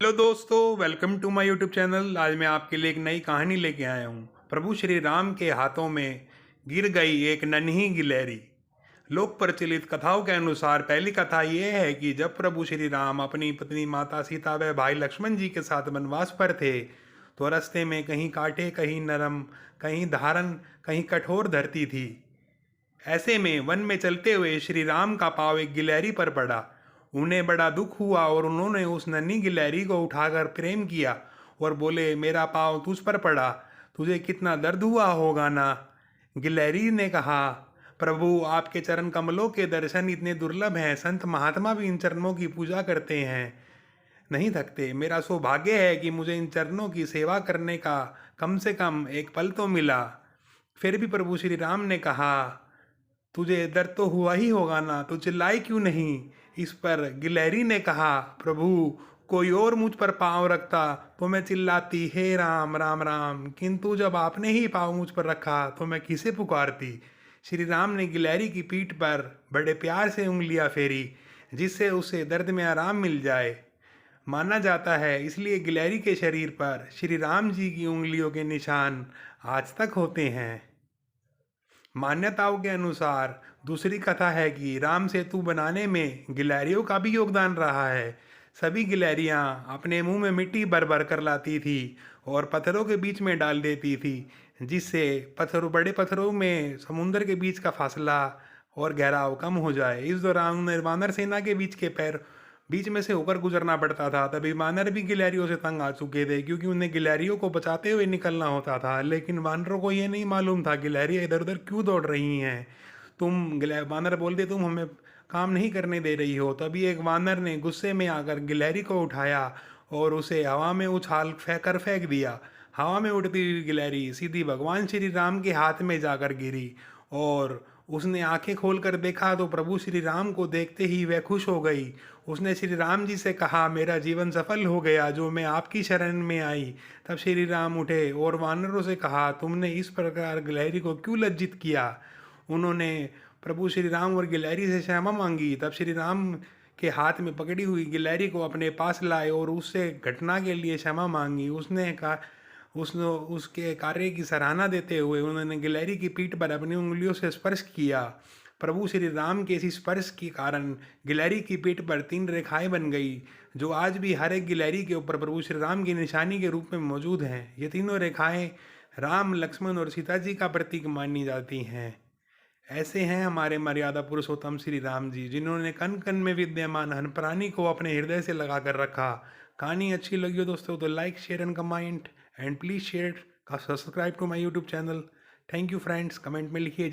Hello दोस्तों, welcome to my YouTube channel. आज मैं आपके लिए एक नई कहानी लेके आया हूँ। प्रभु श्री राम के हाथों में गिर गई एक नन्ही गिलहरी। लोक प्रचलित कथाओं के अनुसार पहली कथा यह है कि जब प्रभु श्री राम अपनी पत्नी माता सीता व भाई लक्ष्मण जी के साथ वनवास पर थे तो रास्ते में कहीं कांटे, कहीं नरम, कहीं धारन, कहीं कठोर धरती थी। ऐसे में वन में चलते हुए श्री राम का पाँव एक गिलहरी पर पड़ा। उन्हें बड़ा दुख हुआ और उन्होंने उस नन्ही गिलहरी को उठाकर प्रेम किया और बोले, मेरा पाँव तुझ पर पड़ा, तुझे कितना दर्द हुआ होगा ना। गिलहरी ने कहा, प्रभु आपके चरण कमलों के दर्शन इतने दुर्लभ हैं, संत महात्मा भी इन चरणों की पूजा करते हैं, नहीं थकते। मेरा सौभाग्य है कि मुझे इन चरणों की सेवा करने का कम से कम एक पल तो मिला। फिर भी प्रभु श्री राम ने कहा, तुझे दर्द तो हुआ ही होगा ना, तो चिल्लाई क्यों नहीं। इस पर गिलहरी ने कहा, प्रभु कोई और मुझ पर पाँव रखता तो मैं चिल्लाती, हे राम राम राम, किंतु जब आपने ही पाँव मुझ पर रखा तो मैं किसे पुकारती। श्री राम ने गिलहरी की पीठ पर बड़े प्यार से उंगलियां फेरी, जिससे उसे दर्द में आराम मिल जाए। माना जाता है इसलिए गिलहरी के शरीर पर श्री राम जी की उंगलियों के निशान आज तक होते हैं। मान्यताओं के अनुसार दूसरी कथा है कि राम सेतु बनाने में गिलहरियों का भी योगदान रहा है। सभी गिलहरियां अपने मुंह में मिट्टी भर भर कर लाती थी और पत्थरों के बीच में डाल देती थी, जिससे बड़े पत्थरों में समुद्र के बीच का फासला और गहराव कम हो जाए। इस दौरान उन्हें वानर सेना के बीच में से होकर गुजरना पड़ता था। तभी वानर भी गिलहरियों से तंग आ चुके थे, क्योंकि उन्हें गिलहरियों को बचाते हुए निकलना होता था। लेकिन वानरों को ये नहीं मालूम था गिलहरियाँ इधर उधर क्यों दौड़ रही हैं। वानर बोलते, तुम हमें काम नहीं करने दे रही हो। तभी एक वानर ने गुस्से में आकर गिलहरी को उठाया और उसे हवा में उछाल फेंक दिया। हवा में उड़ती हुई गिलहरी सीधी भगवान श्री राम के हाथ में जाकर गिरी और उसने आंखें खोलकर देखा तो प्रभु श्री राम को देखते ही वह खुश हो गई। उसने श्री राम जी से कहा, मेरा जीवन सफल हो गया जो मैं आपकी शरण में आई। तब श्री राम उठे और वानरों से कहा, तुमने इस प्रकार गिलहरी को क्यों लज्जित किया। उन्होंने प्रभु श्री राम और गिलहरी से क्षमा मांगी। तब श्री राम के हाथ में पकड़ी हुई गिलहरी को अपने पास लाए और उससे घटना के लिए क्षमा मांगी। उसके कार्य की सराहना देते हुए उन्होंने गिलहरी की पीठ पर अपनी उंगलियों से स्पर्श किया। प्रभु श्री राम के इसी स्पर्श के कारण गिलहरी की पीठ पर 3 रेखाएं बन गई, जो आज भी हर एक गिलहरी के ऊपर प्रभु श्री राम की निशानी के रूप में मौजूद हैं। ये तीनों रेखाएं राम, लक्ष्मण और सीता जी का प्रतीक मानी जाती हैं। ऐसे हैं हमारे मर्यादा पुरुषोत्तम श्री राम जी, जिन्होंने कण कण में विद्यमान हर प्राणी को अपने हृदय से लगा कर रखा। कहानी अच्छी लगी हो दोस्तों तो like, share and comment, and please share, subscribe to my YouTube channel. Thank you friends. Comment में लिखिए।